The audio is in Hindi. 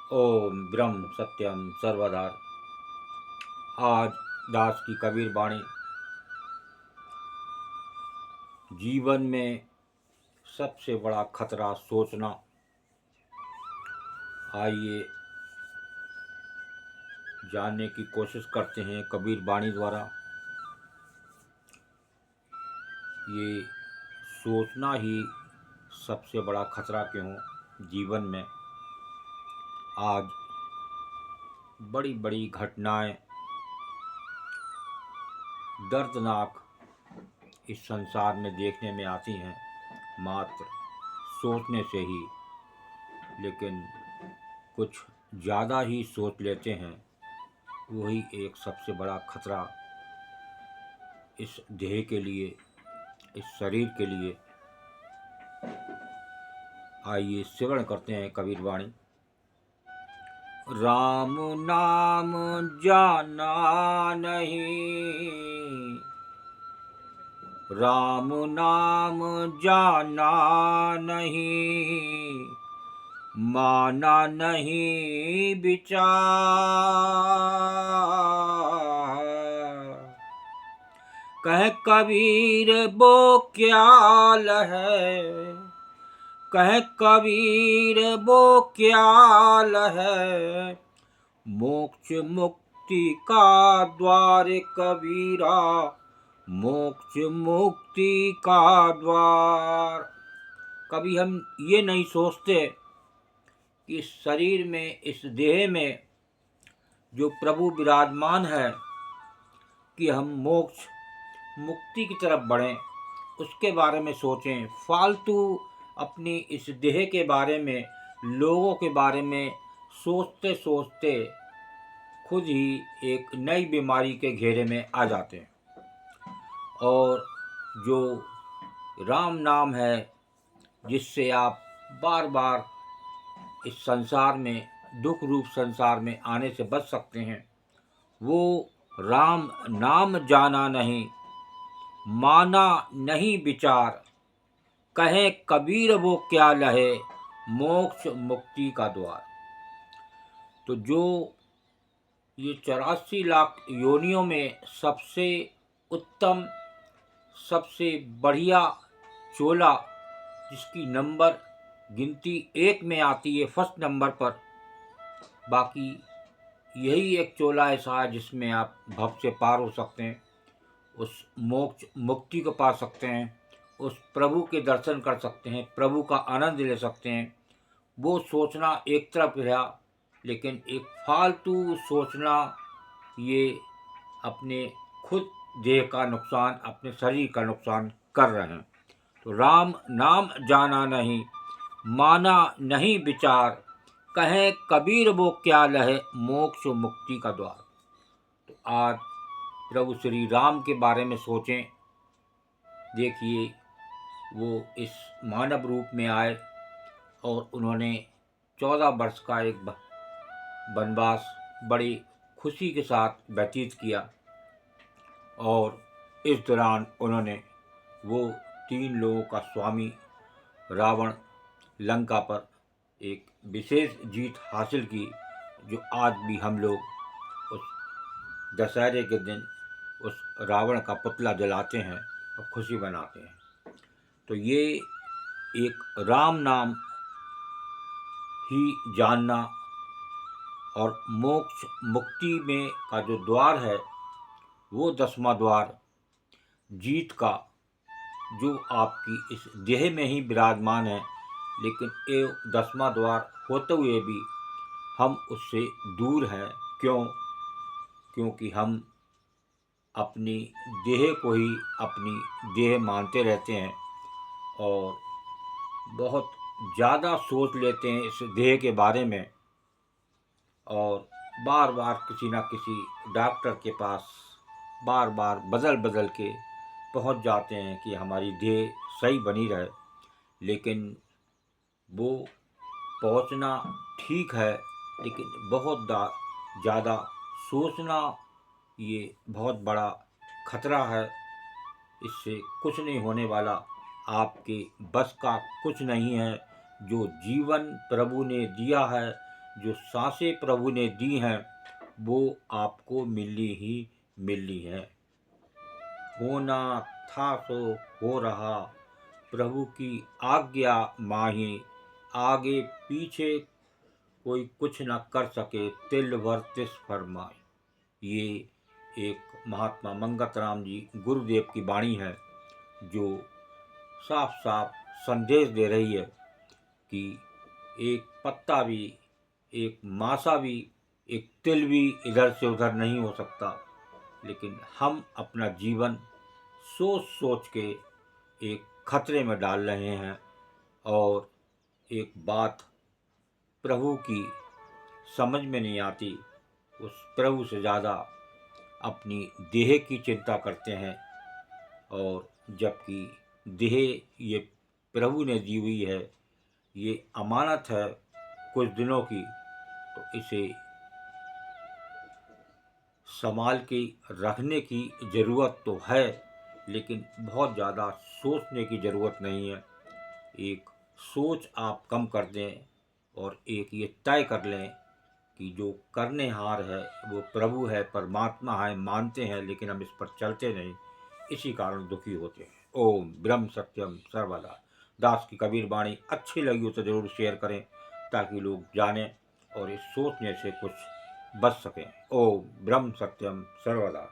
ओम ब्रह्म सत्यम सर्वदा। आज दास की कबीर वाणी। जीवन में सबसे बड़ा खतरा सोचना। आइए जानने की कोशिश करते हैं कबीर वाणी द्वारा। ये सोचना ही सबसे बड़ा खतरा क्यों जीवन में। आज बड़ी बड़ी घटनाएं दर्दनाक इस संसार में देखने में आती हैं मात्र सोचने से ही। लेकिन कुछ ज़्यादा ही सोच लेते हैं, वही एक सबसे बड़ा खतरा इस देह के लिए, इस शरीर के लिए। आइए श्रवण करते हैं कबीर वाणी। राम नाम जाना नहीं, राम नाम जाना नहीं, माना नहीं विचार। कह कबीर वो क्या है, कह कबीर वो क्या है, मोक्ष मुक्ति का द्वार कबीरा, मोक्ष मुक्ति का द्वार। कभी हम ये नहीं सोचते कि इस शरीर में, इस देह में जो प्रभु विराजमान है, कि हम मोक्ष मुक्ति की तरफ बढ़ें, उसके बारे में सोचें। फालतू अपनी इस देह के बारे में, लोगों के बारे में सोचते सोचते खुद ही एक नई बीमारी के घेरे में आ जाते हैं। और जो राम नाम है, जिससे आप बार बार इस संसार में, दुख रूप संसार में आने से बच सकते हैं, वो राम नाम जाना नहीं, माना नहीं विचार। कहे कबीर वो क्या लहे, मोक्ष मुक्ति का द्वार। तो जो ये 84 लाख योनियों में सबसे उत्तम, सबसे बढ़िया चोला, जिसकी नंबर गिनती 1 में आती है, फर्स्ट नंबर पर। बाकी यही एक चोला ऐसा है जिसमें आप भव से पार हो सकते हैं, उस मोक्ष मुक्ति को पा सकते हैं, उस प्रभु के दर्शन कर सकते हैं, प्रभु का आनंद ले सकते हैं। वो सोचना एक तरफ रहा, लेकिन एक फालतू सोचना, ये अपने खुद देह का नुकसान, अपने शरीर का नुकसान कर रहे हैं। तो राम नाम जाना नहीं, माना नहीं विचार। कहे कबीर वो क्या लहे, मोक्ष मुक्ति का द्वार। तो आज प्रभु श्री राम के बारे में सोचें। देखिए, वो इस मानव रूप में आए और उन्होंने 14 वर्ष का एक वनवास बड़ी खुशी के साथ व्यतीत किया। और इस दौरान उन्होंने वो 3 लोगों का स्वामी रावण, लंका पर एक विशेष जीत हासिल की, जो आज भी हम लोग उस दशहरे के दिन उस रावण का पुतला जलाते हैं और खुशी मनाते हैं। तो ये एक राम नाम ही जानना और मोक्ष मुक्ति में का जो द्वार है, वो 10वां द्वार जीत का, जो आपकी इस देह में ही विराजमान है। लेकिन ये 10वां द्वार होते हुए भी हम उससे दूर हैं। क्यों? क्योंकि हम अपनी देह को ही अपनी देह मानते रहते हैं और बहुत ज़्यादा सोच लेते हैं इस देह के बारे में, और बार बार किसी न किसी डॉक्टर के पास बार बार बदल बदल के पहुंच जाते हैं कि हमारी देह सही बनी रहे। लेकिन वो पहुंचना ठीक है, लेकिन बहुत ज़्यादा सोचना ये बहुत बड़ा खतरा है। इससे कुछ नहीं होने वाला, आपके बस का कुछ नहीं है। जो जीवन प्रभु ने दिया है, जो सांसें प्रभु ने दी हैं वो आपको मिलनी ही मिलनी है। होना था सो हो रहा, प्रभु की आज्ञा माही, आगे पीछे कोई कुछ न कर सके, तिल भर तिस फरमाए। ये एक महात्मा मंगत राम जी गुरुदेव की वाणी है, जो साफ साफ संदेश दे रही है कि एक पत्ता भी, एक मासा भी, एक तिल भी इधर से उधर नहीं हो सकता, लेकिन हम अपना जीवन सोच सोच के एक खतरे में डाल रहे हैं। और एक बात प्रभु की समझ में नहीं आती, उस प्रभु से ज़्यादा अपनी देह की चिंता करते हैं। और जबकि देह ये प्रभु ने दी हुई है, ये अमानत है कुछ दिनों की, तो इसे संभाल के रखने की ज़रूरत तो है, लेकिन बहुत ज़्यादा सोचने की ज़रूरत नहीं है। एक सोच आप कम कर दें और एक ये तय कर लें कि जो करनेहार है वो प्रभु है, परमात्मा है, मानते हैं, लेकिन हम इस पर चलते नहीं, इसी कारण दुखी होते हैं। ओम ब्रह्म सत्यम सर्वदा। दास की कबीर वाणी अच्छी लगी हो तो ज़रूर शेयर करें, ताकि लोग जानें और इस सोचने से कुछ बच सकें। ओम ब्रह्म सत्यम सर्वदा।